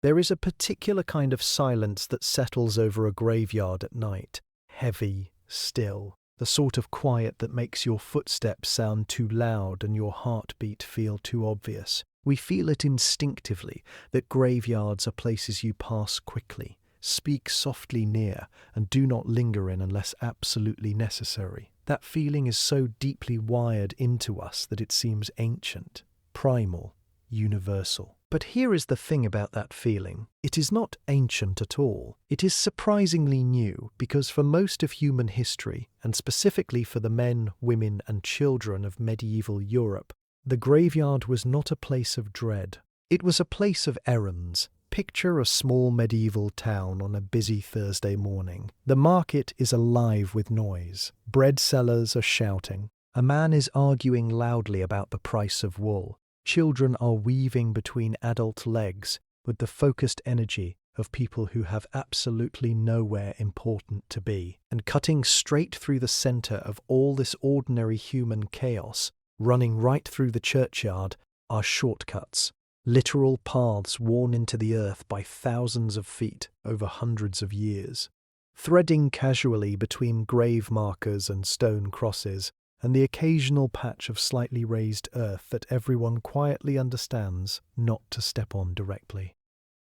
There is a particular kind of silence that settles over a graveyard at night, heavy, still, the sort of quiet that makes your footsteps sound too loud and your heartbeat feel too obvious. We feel it instinctively that graveyards are places you pass quickly, speak softly near, and do not linger in unless absolutely necessary. That feeling is so deeply wired into us that it seems ancient, primal, universal. But here is the thing about that feeling. It is not ancient at all. It is surprisingly new because for most of human history, and specifically for the men, women, and children of medieval Europe, the graveyard was not a place of dread. It was a place of errands. Picture a small medieval town on a busy Thursday morning. The market is alive with noise. Bread sellers are shouting. A man is arguing loudly about the price of wool. Children are weaving between adult legs with the focused energy of people who have absolutely nowhere important to be. And cutting straight through the center of all this ordinary human chaos, running right through the churchyard, are shortcuts. Literal paths worn into the earth by thousands of feet over hundreds of years. Threading casually between grave markers and stone crosses, and the occasional patch of slightly raised earth that everyone quietly understands not to step on directly.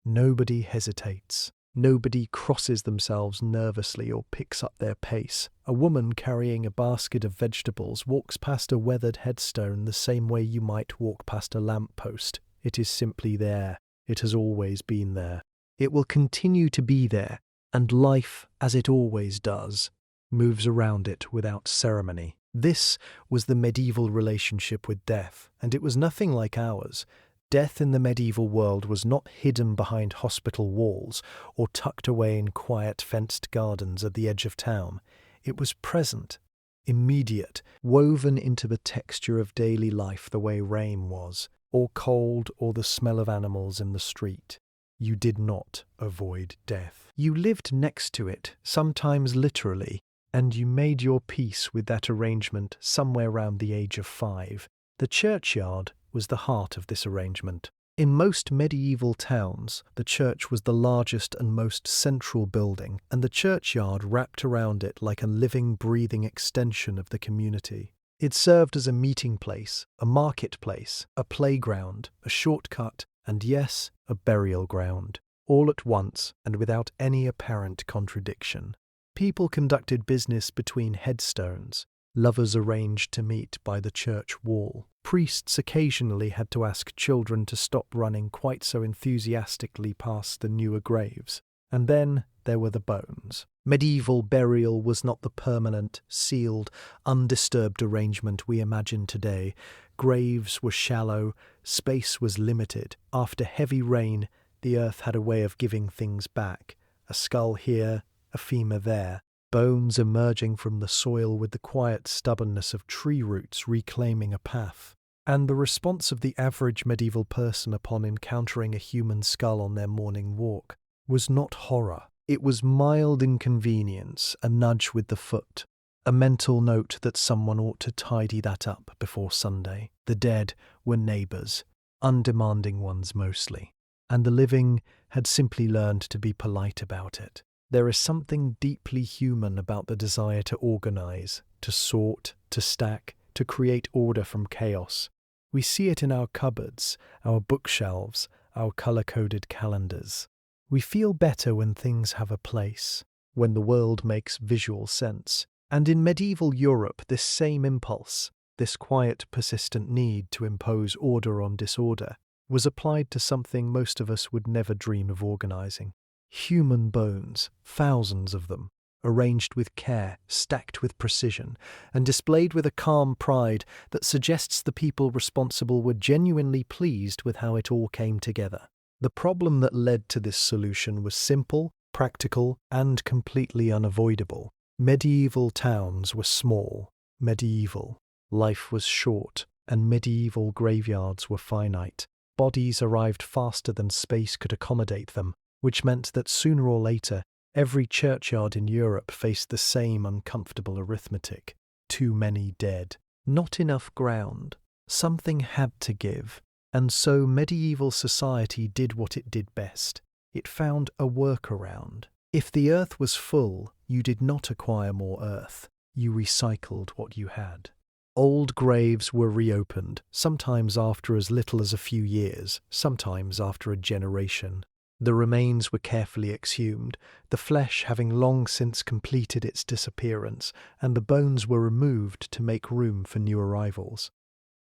Nobody hesitates. Nobody crosses themselves nervously or picks up their pace. A woman carrying a basket of vegetables walks past a weathered headstone the same way you might walk past a lamppost. It is simply there. It has always been there. It will continue to be there, and life, as it always does, moves around it without ceremony. This was the medieval relationship with death, and it was nothing like ours. Death in the medieval world was not hidden behind hospital walls or tucked away in quiet fenced gardens at the edge of town. It was present, immediate, woven into the texture of daily life the way rain was, or cold, or the smell of animals in the street. You did not avoid death. You lived next to it, sometimes literally, and you made your peace with that arrangement somewhere round the age of 5. The churchyard was the heart of this arrangement. In most medieval towns, the church was the largest and most central building, and the churchyard wrapped around it like a living, breathing extension of the community. It served as a meeting place, a marketplace, a playground, a shortcut, and yes, a burial ground, all at once and without any apparent contradiction. People conducted business between headstones. Lovers arranged to meet by the church wall. Priests occasionally had to ask children to stop running quite so enthusiastically past the newer graves. And then there were the bones. Medieval burial was not the permanent, sealed, undisturbed arrangement we imagine today. Graves were shallow, space was limited. After heavy rain, the earth had a way of giving things back. A skull here, a femur there, bones emerging from the soil with the quiet stubbornness of tree roots reclaiming a path. And the response of the average medieval person upon encountering a human skull on their morning walk was not horror. It was mild inconvenience, a nudge with the foot, a mental note that someone ought to tidy that up before Sunday. The dead were neighbours, undemanding ones mostly, and the living had simply learned to be polite about it. There is something deeply human about the desire to organize, to sort, to stack, to create order from chaos. We see it in our cupboards, our bookshelves, our color-coded calendars. We feel better when things have a place, when the world makes visual sense. And in medieval Europe, this same impulse, this quiet, persistent need to impose order on disorder, was applied to something most of us would never dream of organizing. Human bones, thousands of them, arranged with care, stacked with precision, and displayed with a calm pride that suggests the people responsible were genuinely pleased with how it all came together. The problem that led to this solution was simple, practical, and completely unavoidable. Medieval towns were small, medieval. Life was short, and medieval graveyards were finite. Bodies arrived faster than space could accommodate them, which meant that sooner or later, every churchyard in Europe faced the same uncomfortable arithmetic. Too many dead. Not enough ground. Something had to give. And so medieval society did what it did best. It found a workaround. If the earth was full, you did not acquire more earth. You recycled what you had. Old graves were reopened, sometimes after as little as a few years, sometimes after a generation. The remains were carefully exhumed, the flesh having long since completed its disappearance, and the bones were removed to make room for new arrivals.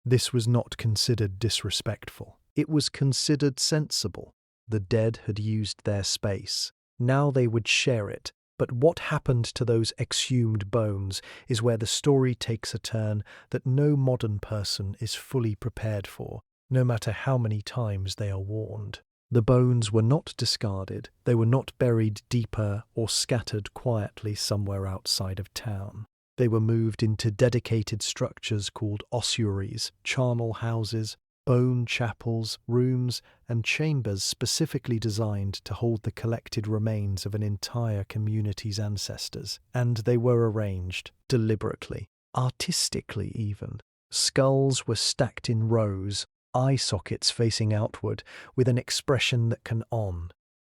This was not considered disrespectful. It was considered sensible. The dead had used their space. Now they would share it. But what happened to those exhumed bones is where the story takes a turn that no modern person is fully prepared for, no matter how many times they are warned. The bones were not discarded, they were not buried deeper or scattered quietly somewhere outside of town. They were moved into dedicated structures called ossuaries, charnel houses, bone chapels, rooms, and chambers specifically designed to hold the collected remains of an entire community's ancestors. And they were arranged, deliberately, artistically even. Skulls were stacked in rows, eye sockets facing outward, with an expression that can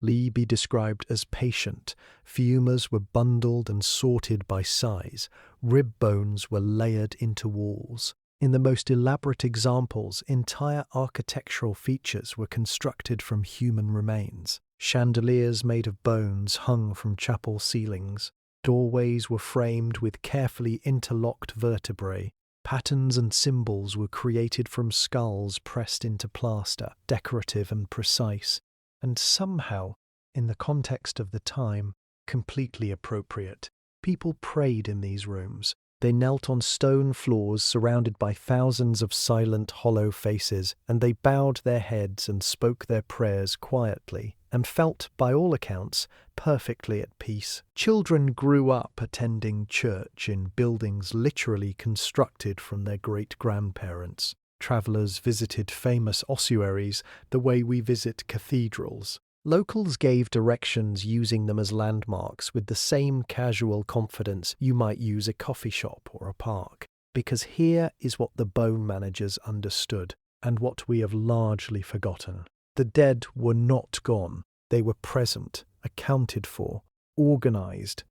be described as patient. Femurs were bundled and sorted by size. Rib bones were layered into walls. In the most elaborate examples, entire architectural features were constructed from human remains. Chandeliers made of bones hung from chapel ceilings. Doorways were framed with carefully interlocked vertebrae. Patterns and symbols were created from skulls pressed into plaster, decorative and precise, and somehow, in the context of the time, completely appropriate. People prayed in these rooms. They knelt on stone floors surrounded by thousands of silent, hollow faces, and they bowed their heads and spoke their prayers quietly, and felt, by all accounts, perfectly at peace. Children grew up attending church in buildings literally constructed from their great-grandparents. Travellers visited famous ossuaries the way we visit cathedrals. Locals gave directions using them as landmarks with the same casual confidence you might use a coffee shop or a park, because here is what the bone managers understood, and what we have largely forgotten. The dead were not gone. They were present, accounted for, organized,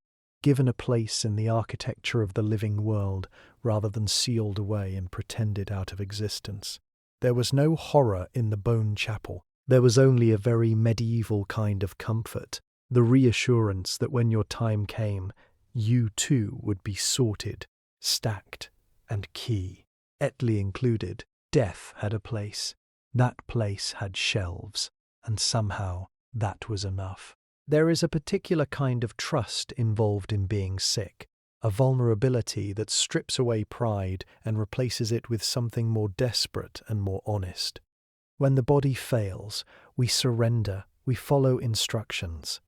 given a place in the architecture of the living world rather than sealed away and pretended out of existence. There was no horror in the bone chapel. There was only a very medieval kind of comfort, the reassurance that when your time came, you too would be sorted, stacked, and key. Etley included, death had a place. That place had shelves, and somehow that was enough. There is a particular kind of trust involved in being sick, a vulnerability that strips away pride and replaces it with something more desperate and more honest. When the body fails, we surrender, we follow instructions.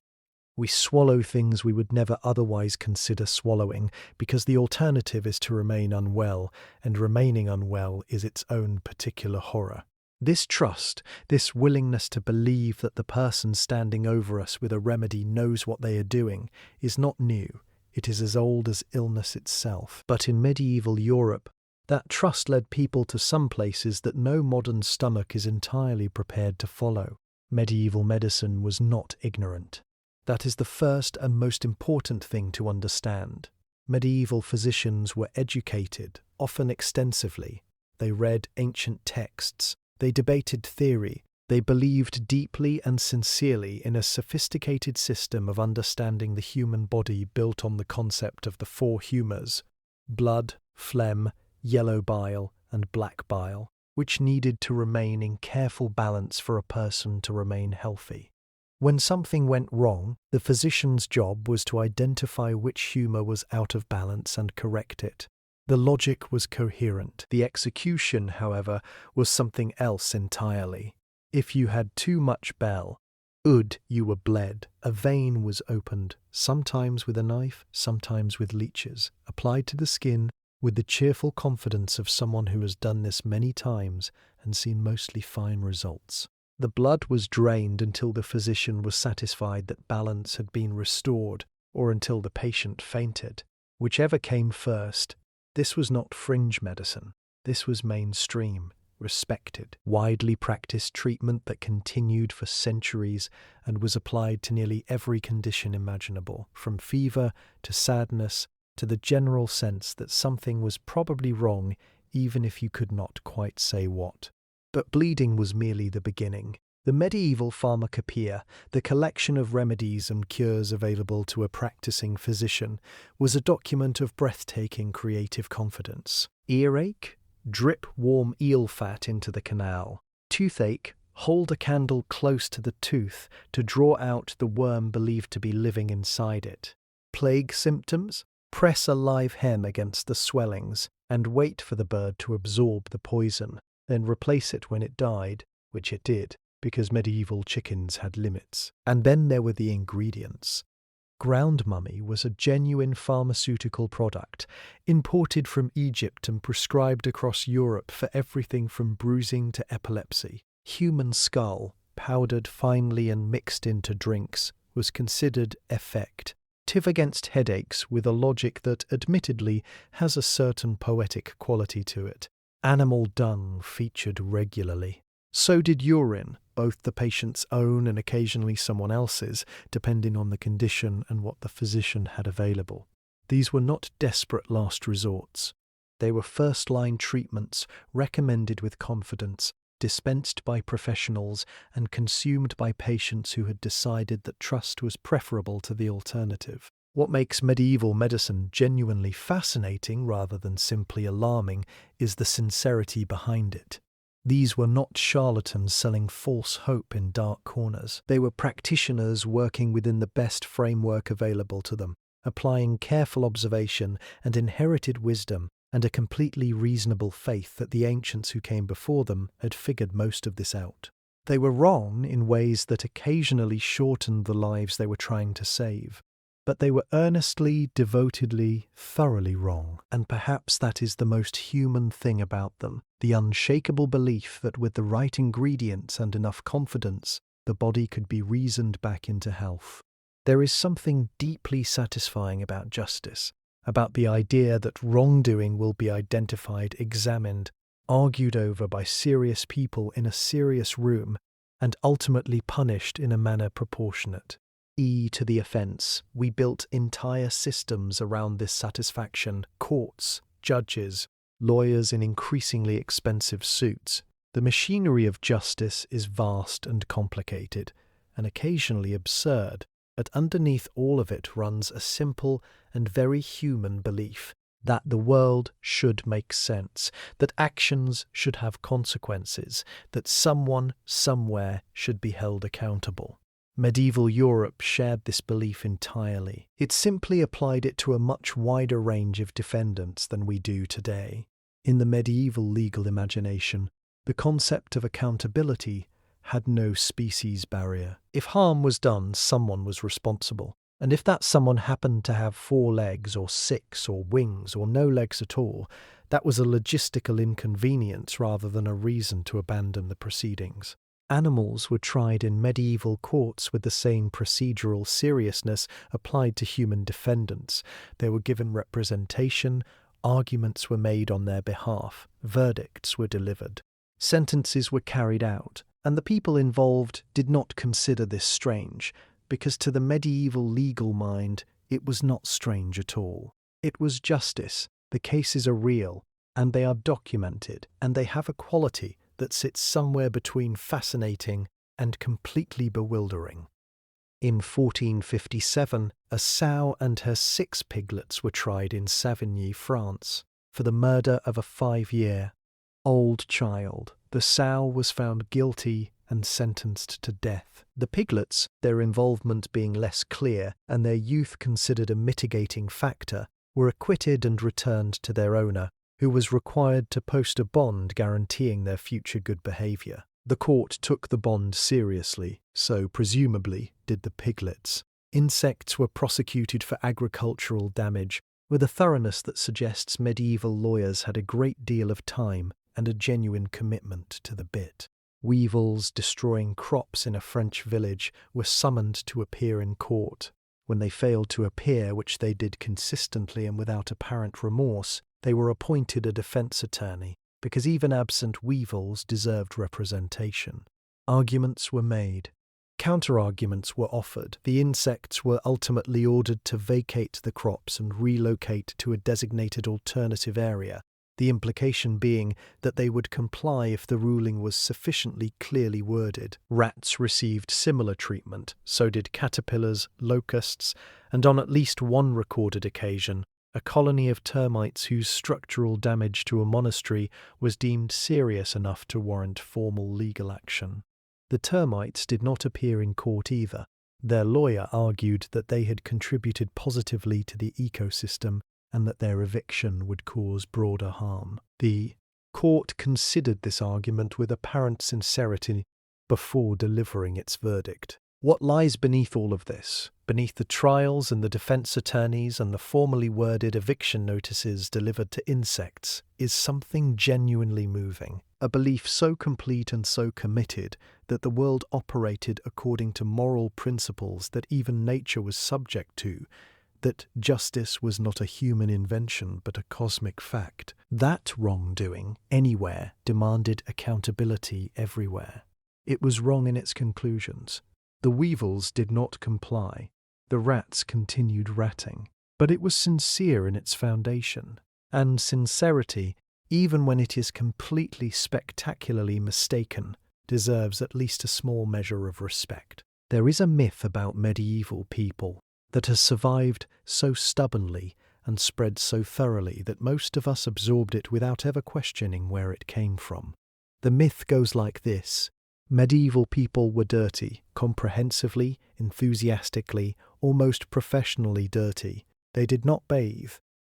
We swallow things we would never otherwise consider swallowing, because the alternative is to remain unwell, and remaining unwell is its own particular horror. This trust, this willingness to believe that the person standing over us with a remedy knows what they are doing, is not new. It is as old as illness itself. But in medieval Europe, that trust led people to some places that no modern stomach is entirely prepared to follow. Medieval medicine was not ignorant. That is the first and most important thing to understand. Medieval physicians were educated, often extensively. They read ancient texts. They debated theory. They believed deeply and sincerely in a sophisticated system of understanding the human body built on the concept of the four humours: blood, phlegm, yellow bile, and black bile, which needed to remain in careful balance for a person to remain healthy. When something went wrong, the physician's job was to identify which humour was out of balance and correct it. The logic was coherent. The execution, however, was something else entirely. If you had too much bile, you were bled. A vein was opened, sometimes with a knife, sometimes with leeches, applied to the skin, with the cheerful confidence of someone who has done this many times and seen mostly fine results. The blood was drained until the physician was satisfied that balance had been restored, or until the patient fainted. Whichever came first, this was not fringe medicine. This was mainstream. respected, widely practiced treatment that continued for centuries and was applied to nearly every condition imaginable, from fever to sadness to the general sense that something was probably wrong even if you could not quite say what. But bleeding was merely the beginning. The medieval pharmacopoeia, the collection of remedies and cures available to a practicing physician, was a document of breathtaking creative confidence. Earache? Drip warm eel fat into the canal. Toothache? Hold a candle close to the tooth to draw out the worm believed to be living inside it. Plague symptoms? Press a live hen against the swellings and wait for the bird to absorb the poison, then replace it when it died, which it did, because medieval chickens had limits. And then there were the ingredients. Ground mummy was a genuine pharmaceutical product, imported from Egypt and prescribed across Europe for everything from bruising to epilepsy. Human skull, powdered finely and mixed into drinks, was considered effect. Against headaches with a logic that, admittedly, has a certain poetic quality to it. Animal dung featured regularly. So did urine, both the patient's own and occasionally someone else's, depending on the condition and what the physician had available. These were not desperate last resorts. They were first-line treatments recommended with confidence, dispensed by professionals and consumed by patients who had decided that trust was preferable to the alternative. What makes medieval medicine genuinely fascinating rather than simply alarming is the sincerity behind it. These were not charlatans selling false hope in dark corners. They were practitioners working within the best framework available to them, applying careful observation and inherited wisdom and a completely reasonable faith that the ancients who came before them had figured most of this out. They were wrong in ways that occasionally shortened the lives they were trying to save. But they were earnestly, devotedly, thoroughly wrong, and perhaps that is the most human thing about them, the unshakable belief that with the right ingredients and enough confidence, the body could be reasoned back into health. There is something deeply satisfying about justice, about the idea that wrongdoing will be identified, examined, argued over by serious people in a serious room, and ultimately punished in a manner proportionate. To the offence, we built entire systems around this satisfaction: courts, judges, lawyers in increasingly expensive suits. The machinery of justice is vast and complicated, and occasionally absurd, but underneath all of it runs a simple and very human belief that the world should make sense, that actions should have consequences, that someone, somewhere should be held accountable. Medieval Europe shared this belief entirely. It simply applied it to a much wider range of defendants than we do today. In the medieval legal imagination, the concept of accountability had no species barrier. If harm was done, someone was responsible. And if that someone happened to have 4 legs or 6 or wings or no legs at all, that was a logistical inconvenience rather than a reason to abandon the proceedings. Animals were tried in medieval courts with the same procedural seriousness applied to human defendants. They were given representation, arguments were made on their behalf, verdicts were delivered. Sentences were carried out, and the people involved did not consider this strange, because to the medieval legal mind it was not strange at all. It was justice, the cases are real, and they are documented, and they have a quality that sits somewhere between fascinating and completely bewildering. In 1457, a sow and her 6 piglets were tried in Savigny, France, for the murder of a 5-year-old child. The sow was found guilty and sentenced to death. The piglets, their involvement being less clear and their youth considered a mitigating factor, were acquitted and returned to their owner, who was required to post a bond guaranteeing their future good behaviour. The court took the bond seriously, so presumably did the piglets. Insects were prosecuted for agricultural damage, with a thoroughness that suggests medieval lawyers had a great deal of time and a genuine commitment to the bit. Weevils destroying crops in a French village were summoned to appear in court. When they failed to appear, which they did consistently and without apparent remorse, they were appointed a defence attorney. because even absent weevils deserved representation. Arguments were made. Counter-arguments were offered. The insects were ultimately ordered to vacate the crops and relocate to a designated alternative area, the implication being that they would comply if the ruling was sufficiently clearly worded. Rats received similar treatment, so did caterpillars, locusts, and on at least one recorded occasion, a colony of termites whose structural damage to a monastery was deemed serious enough to warrant formal legal action. The termites did not appear in court either. Their lawyer argued that they had contributed positively to the ecosystem and that their eviction would cause broader harm. The court considered this argument with apparent sincerity before delivering its verdict. What lies beneath all of this, beneath the trials and the defense attorneys and the formally worded eviction notices delivered to insects, is something genuinely moving. A belief so complete and so committed that the world operated according to moral principles that even nature was subject to, that justice was not a human invention but a cosmic fact. That wrongdoing, anywhere, demanded accountability everywhere. It was wrong in its conclusions. The weevils did not comply. The rats continued ratting. But it was sincere in its foundation. And sincerity, even when it is completely spectacularly mistaken, deserves at least a small measure of respect. There is a myth about medieval people that has survived so stubbornly and spread so thoroughly that most of us absorbed it without ever questioning where it came from. The myth goes like this. Medieval people were dirty, comprehensively, enthusiastically, almost professionally dirty. They did not bathe.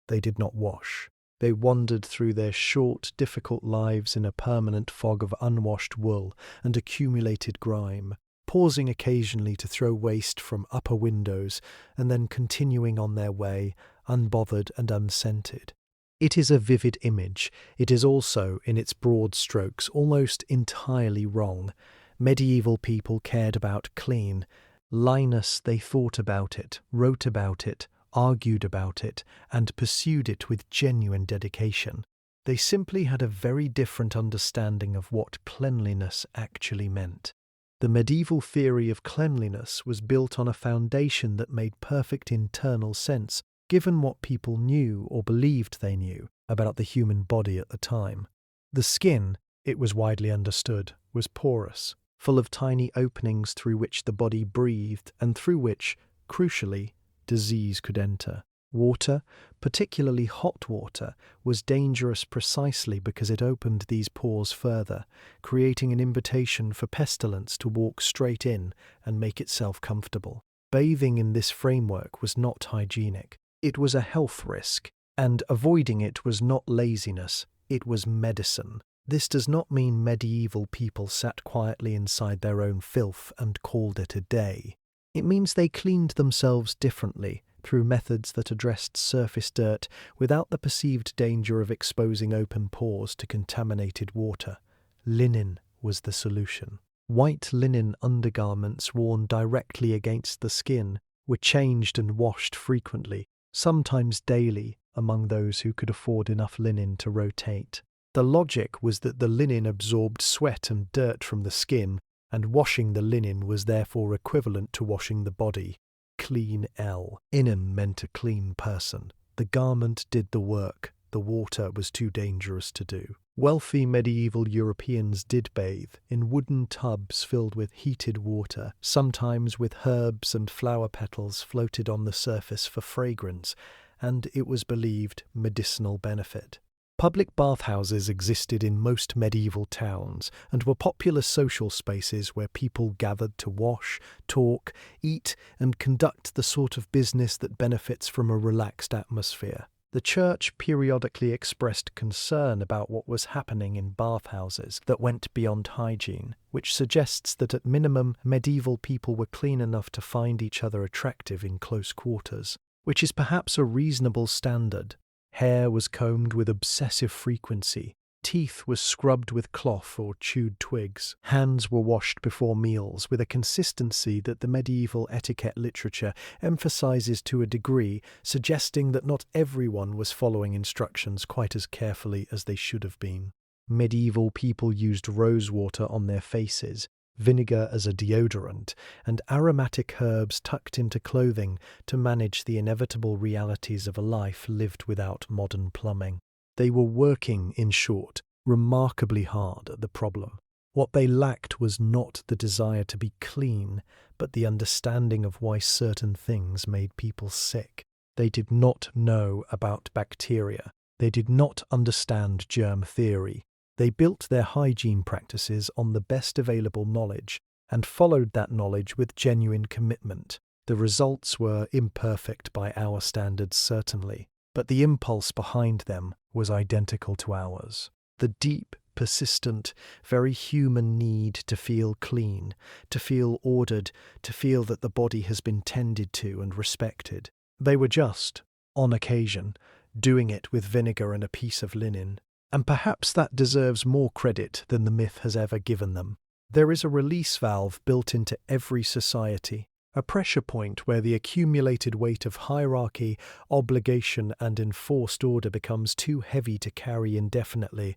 They did not wash. They wandered through their short, difficult lives in a permanent fog of unwashed wool and accumulated grime, pausing occasionally to throw waste from upper windows and then continuing on their way, unbothered and unscented. It is a vivid image. It is also, in its broad strokes, almost entirely wrong. Medieval people cared about clean. Linus, they thought about it, wrote about it, argued about it, and pursued it with genuine dedication. They simply had a very different understanding of what cleanliness actually meant. The medieval theory of cleanliness was built on a foundation that made perfect internal sense, given what people knew or believed they knew about the human body at the time. The skin, it was widely understood, was porous, full of tiny openings through which the body breathed and through which, crucially, disease could enter. Water, particularly hot water, was dangerous precisely because it opened these pores further, creating an invitation for pestilence to walk straight in and make itself comfortable. Bathing in this framework was not hygienic. It was a health risk, and avoiding it was not laziness, it was medicine. This does not mean medieval people sat quietly inside their own filth and called it a day. It means they cleaned themselves differently, through methods that addressed surface dirt without the perceived danger of exposing open pores to contaminated water. Linen was the solution. White linen undergarments worn directly against the skin were changed and washed frequently, sometimes daily, among those who could afford enough linen to rotate. The logic was that the linen absorbed sweat and dirt from the skin, and washing the linen was therefore equivalent to washing the body. Clean L. Inem meant a clean person. The garment did the work. The water was too dangerous to do. Wealthy medieval Europeans did bathe in wooden tubs filled with heated water, sometimes with herbs and flower petals floated on the surface for fragrance, and, it was believed, medicinal benefit. Public bathhouses existed in most medieval towns and were popular social spaces where people gathered to wash, talk, eat, and conduct the sort of business that benefits from a relaxed atmosphere. The church periodically expressed concern about what was happening in bathhouses that went beyond hygiene, which suggests that at minimum medieval people were clean enough to find each other attractive in close quarters, which is perhaps a reasonable standard. Hair was combed with obsessive frequency. Teeth were scrubbed with cloth or chewed twigs. Hands were washed before meals with a consistency that the medieval etiquette literature emphasizes to a degree, suggesting that not everyone was following instructions quite as carefully as they should have been. Medieval people used rosewater on their faces, vinegar as a deodorant, and aromatic herbs tucked into clothing to manage the inevitable realities of a life lived without modern plumbing. They were working, in short, remarkably hard at the problem. What they lacked was not the desire to be clean, but the understanding of why certain things made people sick. They did not know about bacteria. They did not understand germ theory. They built their hygiene practices on the best available knowledge and followed that knowledge with genuine commitment. The results were imperfect by our standards, certainly, but the impulse behind them was identical to ours. The deep, persistent, very human need to feel clean, to feel ordered, to feel that the body has been tended to and respected. They were just, on occasion, doing it with vinegar and a piece of linen. And perhaps that deserves more credit than the myth has ever given them. There is a release valve built into every society, a pressure point where the accumulated weight of hierarchy, obligation, and enforced order becomes too heavy to carry indefinitely,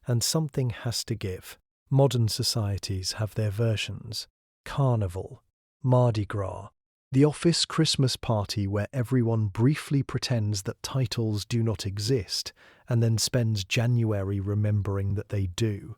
and something has to give. Modern societies have their versions. Carnival, Mardi Gras, the office Christmas party where everyone briefly pretends that titles do not exist and then spends January remembering that they do.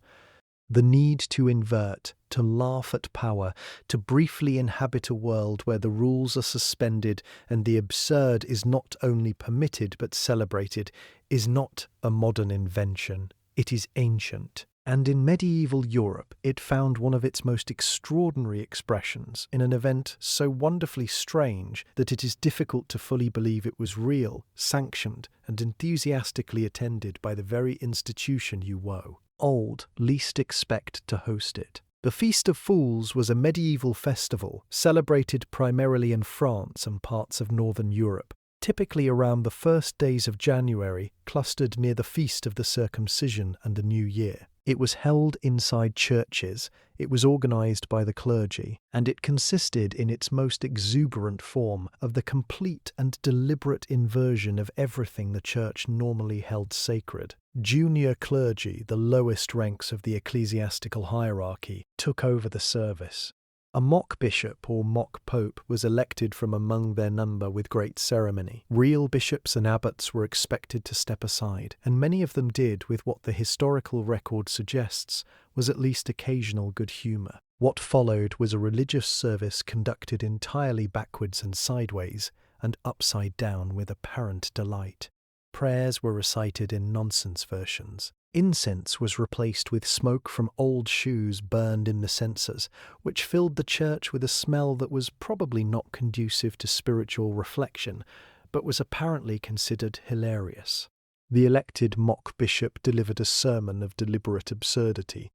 The need to invert, to laugh at power, to briefly inhabit a world where the rules are suspended and the absurd is not only permitted but celebrated, is not a modern invention. It is ancient. And in medieval Europe, it found one of its most extraordinary expressions in an event so wonderfully strange that it is difficult to fully believe it was real, sanctioned, and enthusiastically attended by the very institution you woe. Old, least expect to host it. The Feast of Fools was a medieval festival celebrated primarily in France and parts of northern Europe, typically around the first days of January, clustered near the Feast of the Circumcision and the New Year. It was held inside churches, it was organised by the clergy, and it consisted in its most exuberant form of the complete and deliberate inversion of everything the church normally held sacred. Junior clergy, the lowest ranks of the ecclesiastical hierarchy, took over the service. A mock bishop or mock pope was elected from among their number with great ceremony. Real bishops and abbots were expected to step aside, and many of them did with what the historical record suggests was at least occasional good humour. What followed was a religious service conducted entirely backwards and sideways, and upside down with apparent delight. Prayers were recited in nonsense versions. Incense was replaced with smoke from old shoes burned in the censers, which filled the church with a smell that was probably not conducive to spiritual reflection, but was apparently considered hilarious. The elected mock bishop delivered a sermon of deliberate absurdity.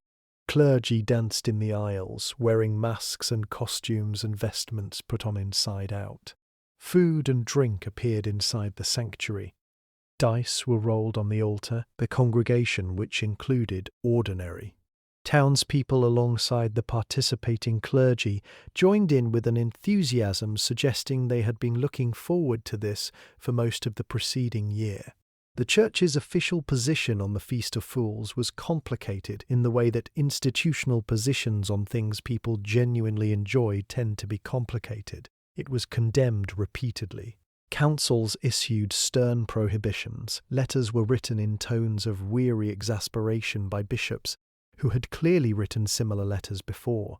Clergy danced in the aisles, wearing masks and costumes and vestments put on inside out. Food and drink appeared inside the sanctuary. Dice were rolled on the altar, the congregation which included ordinary. Townspeople alongside the participating clergy joined in with an enthusiasm suggesting they had been looking forward to this for most of the preceding year. The church's official position on the Feast of Fools was complicated in the way that institutional positions on things people genuinely enjoy tend to be complicated. It was condemned repeatedly. Councils issued stern prohibitions. Letters were written in tones of weary exasperation by bishops who had clearly written similar letters before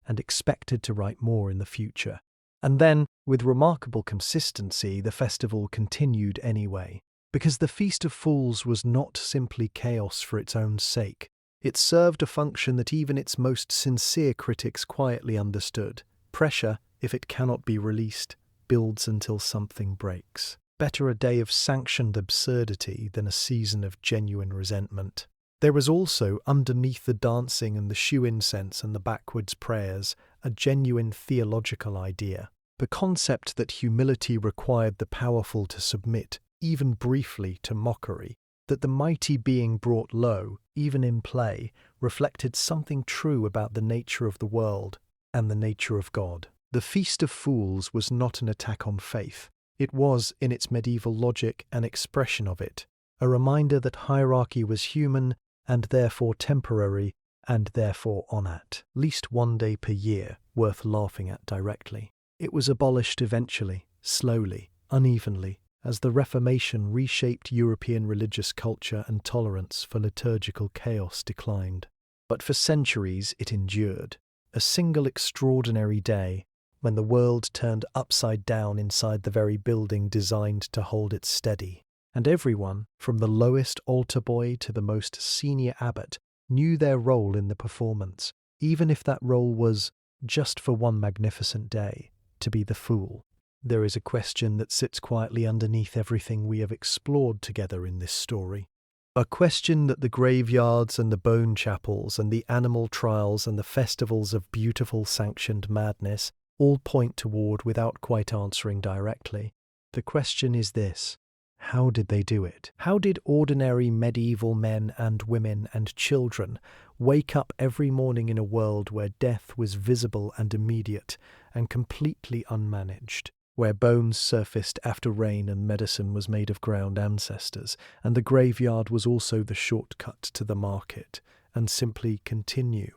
and expected to write more in the future. And then, with remarkable consistency, the festival continued anyway, because the Feast of Fools was not simply chaos for its own sake. It served a function that even its most sincere critics quietly understood. Pressure, if it cannot be released, builds until something breaks. Better a day of sanctioned absurdity than a season of genuine resentment. There was also, underneath the dancing and the shoe incense and the backwards prayers, a genuine theological idea. The concept that humility required the powerful to submit, even briefly, to mockery, that the mighty being brought low, even in play, reflected something true about the nature of the world and the nature of God. The Feast of Fools was not an attack on faith. It was, in its medieval logic, an expression of it, a reminder that hierarchy was human and therefore temporary, and therefore on at least one day per year, worth laughing at directly. It was abolished eventually, slowly, unevenly, as the Reformation reshaped European religious culture and tolerance for liturgical chaos declined. But for centuries it endured, a single extraordinary day, when the world turned upside down inside the very building designed to hold it steady. And everyone, from the lowest altar boy to the most senior abbot, knew their role in the performance, even if that role was, just for one magnificent day, to be the fool. There is a question that sits quietly underneath everything we have explored together in this story. A question that the graveyards and the bone chapels and the animal trials and the festivals of beautiful sanctioned madness all point toward without quite answering directly. The question is this: how did they do it? How did ordinary medieval men and women and children wake up every morning in a world where death was visible and immediate and completely unmanaged, where bones surfaced after rain and medicine was made of ground ancestors, and the graveyard was also the shortcut to the market, and simply continue,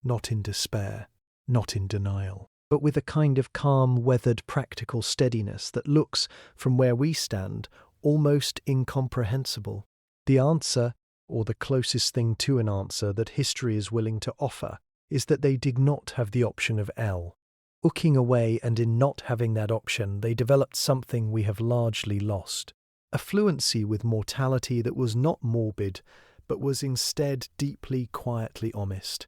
not in despair, not in denial, but with a kind of calm, weathered, practical steadiness that looks, from where we stand, almost incomprehensible? The answer, or the closest thing to an answer that history is willing to offer, is that they did not have the option of L. Ooking away, and in not having that option, they developed something we have largely lost. A fluency with mortality that was not morbid, but was instead deeply, quietly honest.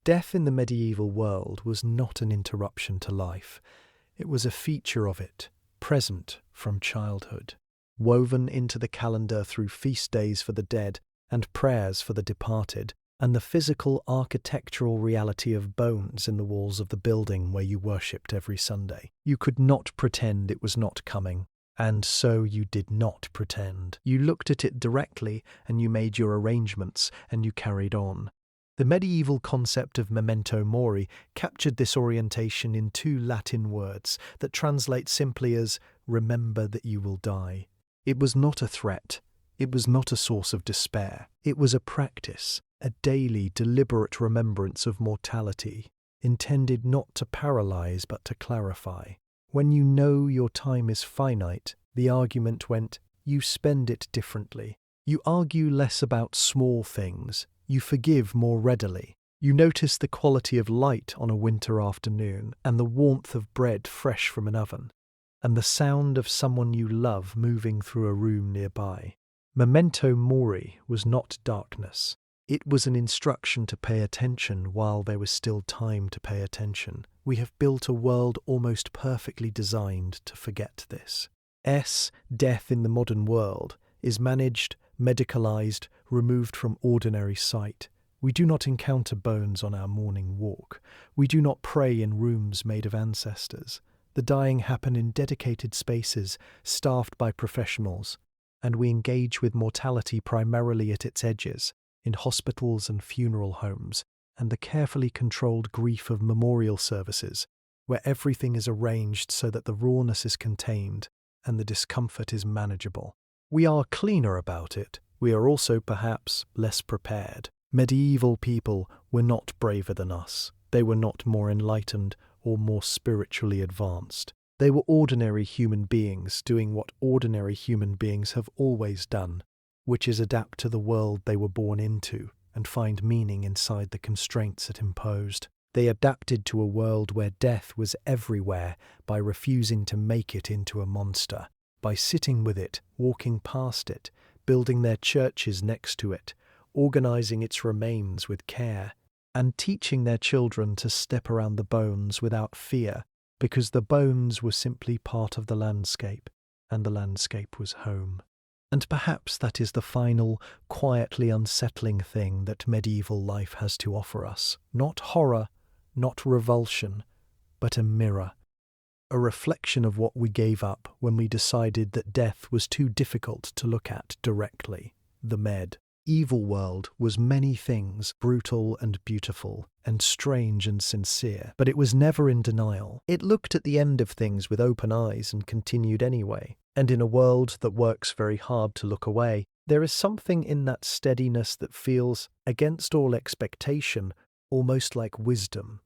Death in the medieval world was not an interruption to life. It was a feature of it, present from childhood, woven into the calendar through feast days for the dead and prayers for the departed, and the physical architectural reality of bones in the walls of the building where you worshipped every Sunday. You could not pretend it was not coming, and so you did not pretend. You looked at it directly, and you made your arrangements, and you carried on. The medieval concept of memento mori captured this orientation in two Latin words that translate simply as "remember that you will die." It was not a threat. It was not a source of despair. It was a practice, a daily, deliberate remembrance of mortality, intended not to paralyze but to clarify. When you know your time is finite, the argument went, you spend it differently. You argue less about small things. You forgive more readily. You notice the quality of light on a winter afternoon, and the warmth of bread fresh from an oven, and the sound of someone you love moving through a room nearby. Memento mori was not darkness. It was an instruction to pay attention while there was still time to pay attention. We have built a world almost perfectly designed to forget this. Death in the modern world is managed, medicalized, removed from ordinary sight. We do not encounter bones on our morning walk. We do not pray in rooms made of ancestors. The dying happen in dedicated spaces, staffed by professionals, and we engage with mortality primarily at its edges, in hospitals and funeral homes, and the carefully controlled grief of memorial services, where everything is arranged so that the rawness is contained and the discomfort is manageable. We are cleaner about it. We are also perhaps less prepared. Medieval people were not braver than us. They were not more enlightened or more spiritually advanced. They were ordinary human beings doing what ordinary human beings have always done, which is adapt to the world they were born into and find meaning inside the constraints it imposed. They adapted to a world where death was everywhere by refusing to make it into a monster, by sitting with it, walking past it, building their churches next to it, organizing its remains with care, and teaching their children to step around the bones without fear, because the bones were simply part of the landscape, and the landscape was home. And perhaps that is the final, quietly unsettling thing that medieval life has to offer us. Not horror, not revulsion, but a mirror. A reflection of what we gave up when we decided that death was too difficult to look at directly. The medieval world was many things, brutal and beautiful, and strange and sincere, but it was never in denial. It looked at the end of things with open eyes and continued anyway. And in a world that works very hard to look away, There is something in that steadiness that feels, against all expectation, almost like wisdom.